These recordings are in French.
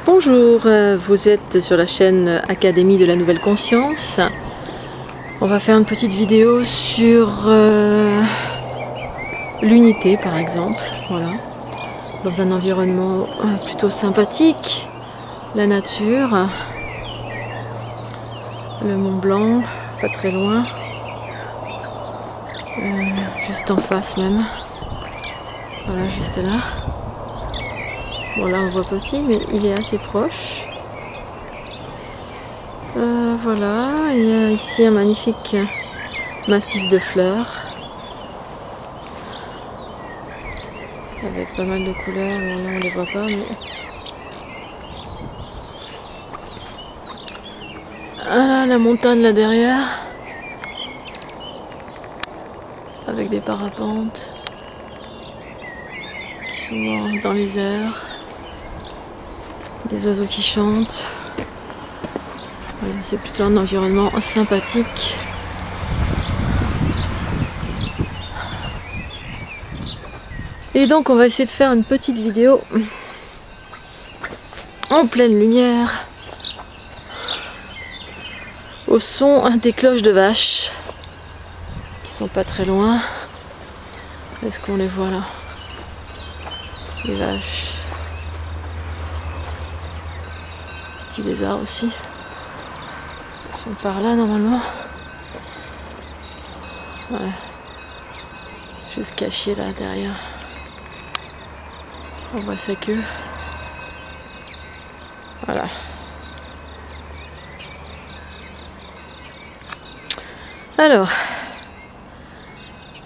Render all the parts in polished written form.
Bonjour, vous êtes sur la chaîne Académie de la Nouvelle Conscience. On va faire une petite vidéo sur l'unité par exemple, voilà, dans un environnement plutôt sympathique, la nature, le Mont Blanc, pas très loin, juste en face même, voilà, juste là. Bon là on voit petit mais il est assez proche. Voilà, il y a ici un magnifique massif de fleurs avec pas mal de couleurs. Bon, là on les voit pas mais... Ah, la montagne là derrière avec des parapentes qui sont dans les airs. Des oiseaux qui chantent. C'est plutôt un environnement sympathique. Et donc on va essayer de faire une petite vidéo en pleine lumière, au son des cloches de vaches qui sont pas très loin. Est-ce qu'on les voit là? Les vaches. Petit lézard aussi. Ils sont par là normalement. Ouais. Juste caché là derrière. On voit sa queue. Voilà. Alors.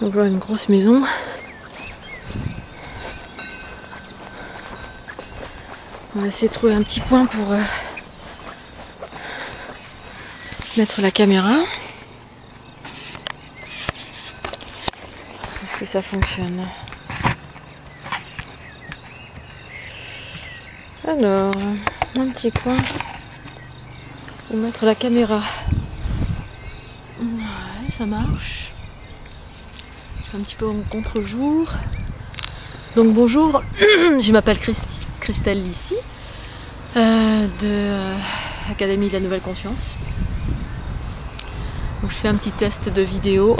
On voit une grosse maison. On va essayer de trouver un petit point pour mettre la caméra. Est-ce que ça fonctionne? Alors, un petit coin pour mettre la caméra. Ouais, ça marche. Un petit peu en contre-jour. Donc bonjour, je m'appelle Christelle Lissy de Académie de la Nouvelle Conscience. Donc je fais un petit test de vidéo.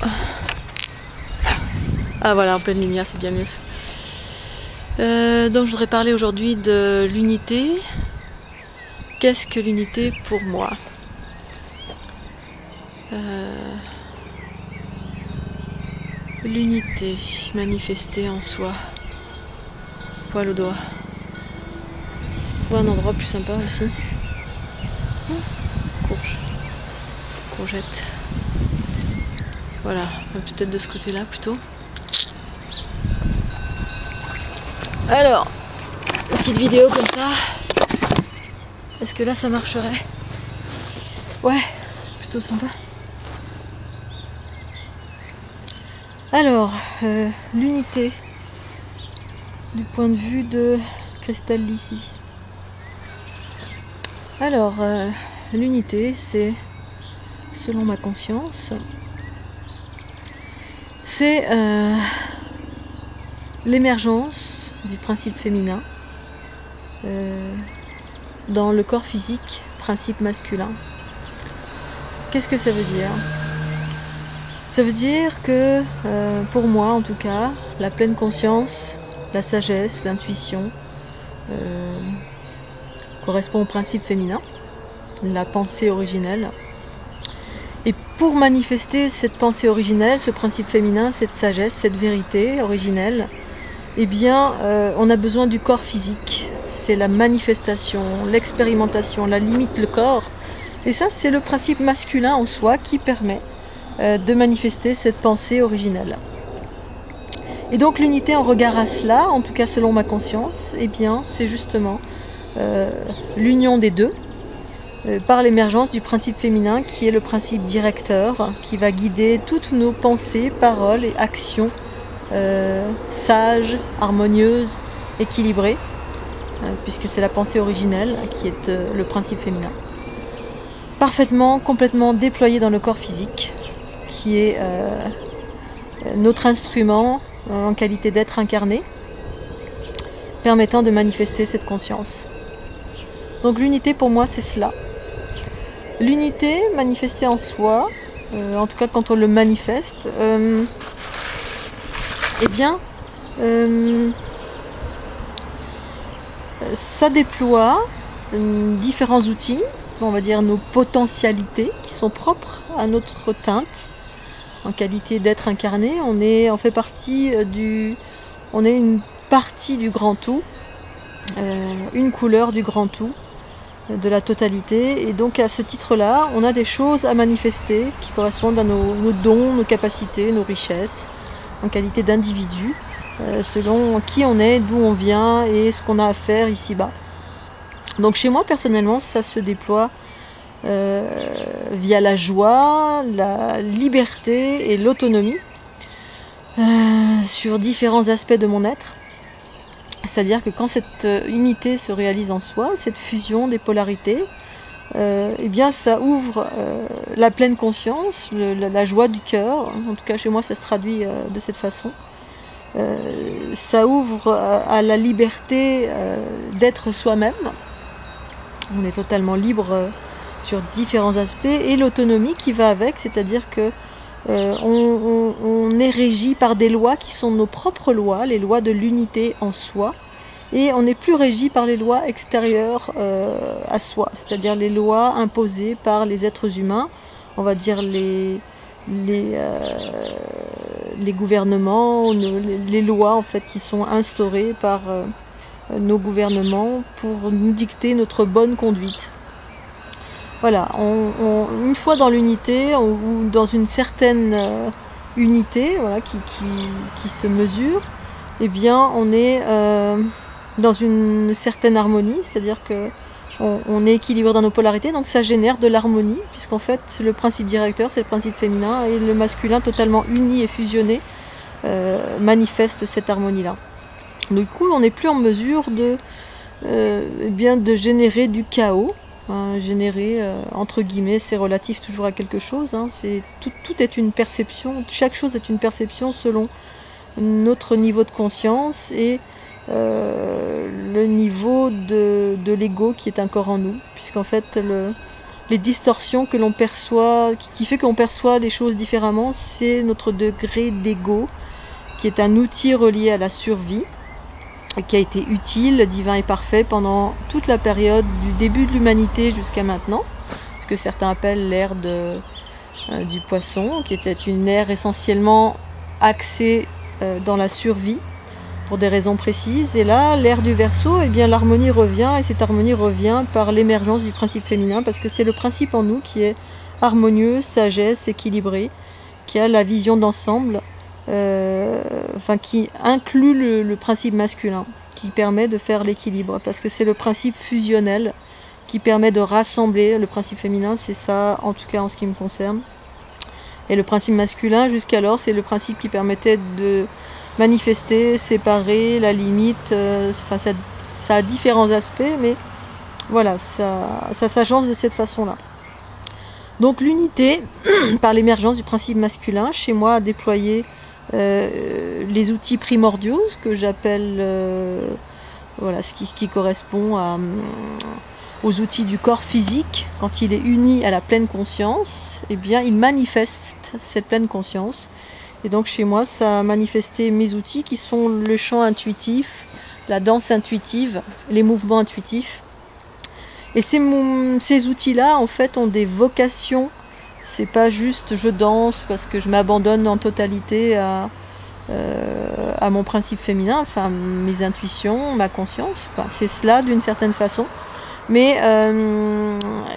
Ah voilà, en pleine lumière, c'est bien mieux. Donc je voudrais parler aujourd'hui de l'unité. Qu'est-ce que l'unité pour moi? L'unité manifestée en soi. Poil au doigt. Trouver un endroit plus sympa aussi. Courgette. Voilà, peut-être de ce côté-là plutôt. Alors, une petite vidéo comme ça. Est-ce que là ça marcherait? Ouais, plutôt sympa. Alors, l'unité du point de vue de Christelle Lissy. Alors, l'unité, c'est, selon ma conscience, c'est l'émergence du principe féminin dans le corps physique, principe masculin. Qu'est-ce que ça veut dire? Ça veut dire que, pour moi en tout cas, la pleine conscience, la sagesse, l'intuition correspond au principe féminin, la pensée originelle. Et pour manifester cette pensée originelle, ce principe féminin, cette sagesse, cette vérité originelle, eh bien, on a besoin du corps physique. C'est la manifestation, l'expérimentation, la limite, le corps. Et ça, c'est le principe masculin en soi qui permet de manifester cette pensée originelle. Et donc l'unité en regard à cela, en tout cas selon ma conscience, eh bien, c'est justement l'union des deux, par l'émergence du principe féminin qui est le principe directeur, qui va guider toutes nos pensées, paroles et actions sages, harmonieuses, équilibrées, puisque c'est la pensée originelle qui est le principe féminin. Parfaitement, complètement déployée dans le corps physique, qui est notre instrument en qualité d'être incarné, permettant de manifester cette conscience. Donc l'unité pour moi c'est cela. L'unité manifestée en soi, en tout cas quand on le manifeste, eh bien ça déploie différents outils, on va dire nos potentialités qui sont propres à notre teinte. En qualité d'être incarné, on fait partie on est une partie du grand tout, une couleur du grand tout, de la totalité, et donc à ce titre-là, on a des choses à manifester qui correspondent à nos dons, nos capacités, nos richesses, en qualité d'individu, selon qui on est, d'où on vient et ce qu'on a à faire ici-bas. Donc chez moi, personnellement, ça se déploie via la joie, la liberté et l'autonomie sur différents aspects de mon être. C'est-à-dire que quand cette unité se réalise en soi, cette fusion des polarités, eh bien ça ouvre la pleine conscience, la joie du cœur. En tout cas chez moi ça se traduit de cette façon. Ça ouvre à la liberté d'être soi-même. On est totalement libre sur différents aspects, et l'autonomie qui va avec, c'est-à-dire que on est régi par des lois qui sont nos propres lois, les lois de l'unité en soi, et on n'est plus régi par les lois extérieures à soi, c'est-à-dire les lois imposées par les êtres humains, on va dire les gouvernements, les lois en fait qui sont instaurées par nos gouvernements pour nous dicter notre bonne conduite. Voilà, une fois dans l'unité, ou dans une certaine unité, voilà, qui se mesure, eh bien on est dans une certaine harmonie, c'est-à-dire que on est équilibré dans nos polarités, donc ça génère de l'harmonie, puisqu'en fait le principe directeur c'est le principe féminin, et le masculin totalement uni et fusionné manifeste cette harmonie-là. Du coup on n'est plus en mesure de générer du chaos. Générer, entre guillemets, c'est relatif toujours à quelque chose, hein, tout est une perception, chaque chose est une perception selon notre niveau de conscience et le niveau de l'ego qui est encore en nous, puisqu'en fait les distorsions que l'on perçoit, qui fait qu'on perçoit les choses différemment, c'est notre degré d'ego, qui est un outil relié à la survie, qui a été utile, divin et parfait pendant toute la période du début de l'humanité jusqu'à maintenant, ce que certains appellent l'ère du poisson, qui était une ère essentiellement axée dans la survie pour des raisons précises. Et là, l'ère du Verseau, eh bien l'harmonie revient, et cette harmonie revient par l'émergence du principe féminin, parce que c'est le principe en nous qui est harmonieux, sagesse, équilibré, qui a la vision d'ensemble. Qui inclut le principe masculin, qui permet de faire l'équilibre, parce que c'est le principe fusionnel qui permet de rassembler. Le principe féminin, c'est ça, en tout cas en ce qui me concerne. Et le principe masculin, jusqu'alors, c'est le principe qui permettait de manifester, séparer, la limite. Ça a différents aspects, mais voilà, ça s'agence de cette façon-là. Donc l'unité, par l'émergence du principe masculin, chez moi, a déployé les outils primordiaux, ce que j'appelle ce qui correspond aux outils du corps physique. Quand il est uni à la pleine conscience, eh bien il manifeste cette pleine conscience, et donc chez moi ça a manifesté mes outils qui sont le chant intuitif, la danse intuitive, les mouvements intuitifs, et ces outils-là en fait ont des vocations. C'est pas juste je danse parce que je m'abandonne en totalité à mon principe féminin, enfin mes intuitions, ma conscience, c'est cela d'une certaine façon. Mais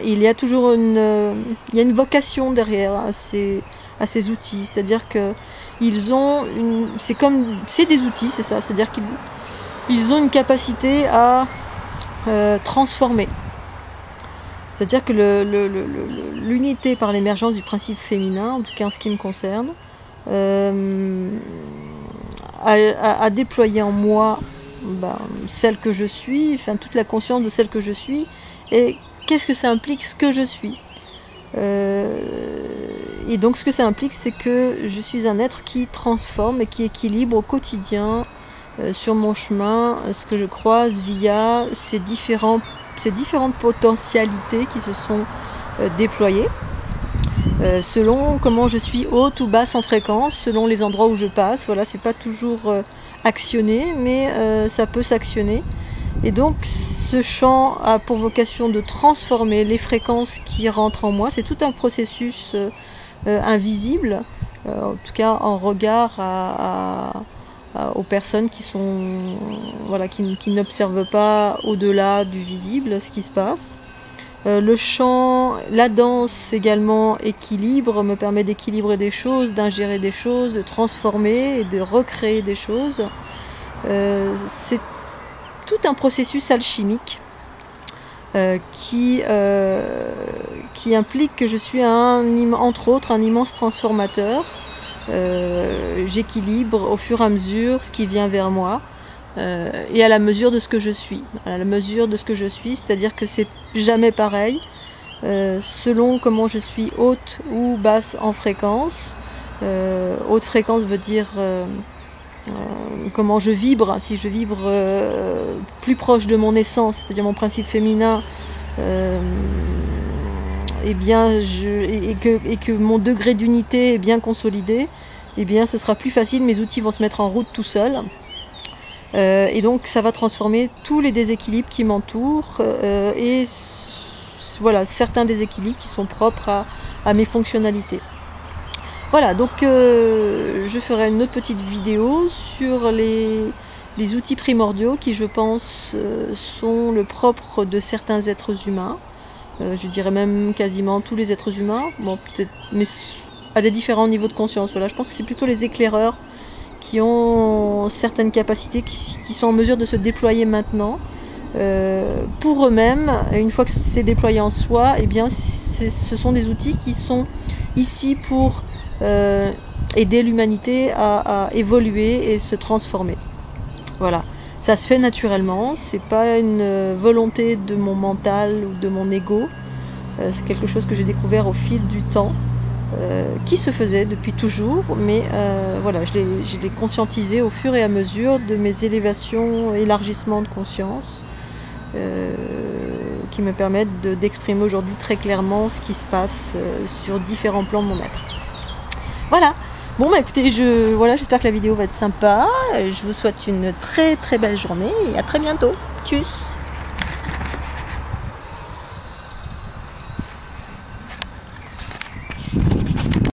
il y a toujours une vocation derrière à ces outils, c'est-à-dire que c'est des outils, c'est ça, c'est-à-dire qu'ils ont une capacité à transformer. C'est-à-dire que l'unité par l'émergence du principe féminin, en tout cas en ce qui me concerne, a déployé en moi celle que je suis, enfin toute la conscience de celle que je suis, et qu'est-ce que ça implique, ce que je suis. Et donc ce que ça implique, c'est que je suis un être qui transforme et qui équilibre au quotidien sur mon chemin ce que je croise via ces différents ces différentes potentialités qui se sont déployées. Selon comment je suis haute ou basse en fréquence, selon les endroits où je passe. Voilà, c'est pas toujours actionné, mais ça peut s'actionner. Et donc ce chant a pour vocation de transformer les fréquences qui rentrent en moi. C'est tout un processus invisible, en tout cas en regard aux personnes qui sont, voilà, qui n'observent pas au-delà du visible ce qui se passe. Le chant, la danse également, équilibre, me permet d'équilibrer des choses, d'ingérer des choses, de transformer et de recréer des choses. C'est tout un processus alchimique qui implique que je suis entre autres un immense transformateur. J'équilibre au fur et à mesure ce qui vient vers moi. Et à la mesure de ce que je suis. À la mesure de ce que je suis, c'est-à-dire que c'est jamais pareil, selon comment je suis haute ou basse en fréquence. Haute fréquence veut dire comment je vibre. Si je vibre plus proche de mon essence, c'est-à-dire mon principe féminin, et que mon degré d'unité est bien consolidé, eh bien ce sera plus facile, mes outils vont se mettre en route tout seuls. Et donc ça va transformer tous les déséquilibres qui m'entourent et voilà, certains déséquilibres qui sont propres à mes fonctionnalités. Voilà, donc je ferai une autre petite vidéo sur les outils primordiaux qui, je pense, sont le propre de certains êtres humains. Je dirais même quasiment tous les êtres humains, bon, peut-être, mais à des différents niveaux de conscience. Voilà, je pense que c'est plutôt les éclaireurs qui ont certaines capacités qui sont en mesure de se déployer maintenant pour eux-mêmes. Une fois que c'est déployé en soi, eh bien, ce sont des outils qui sont ici pour aider l'humanité à évoluer et se transformer. Voilà, ça se fait naturellement, c'est pas une volonté de mon mental ou de mon ego, c'est quelque chose que j'ai découvert au fil du temps. Qui se faisait depuis toujours, mais voilà, je l'ai conscientisé au fur et à mesure de mes élévations, élargissements de conscience, qui me permettent d'exprimer aujourd'hui très clairement ce qui se passe sur différents plans de mon être. Voilà. Bon, bah écoutez, j'espère que la vidéo va être sympa. Je vous souhaite une très très belle journée et à très bientôt. Tchuss!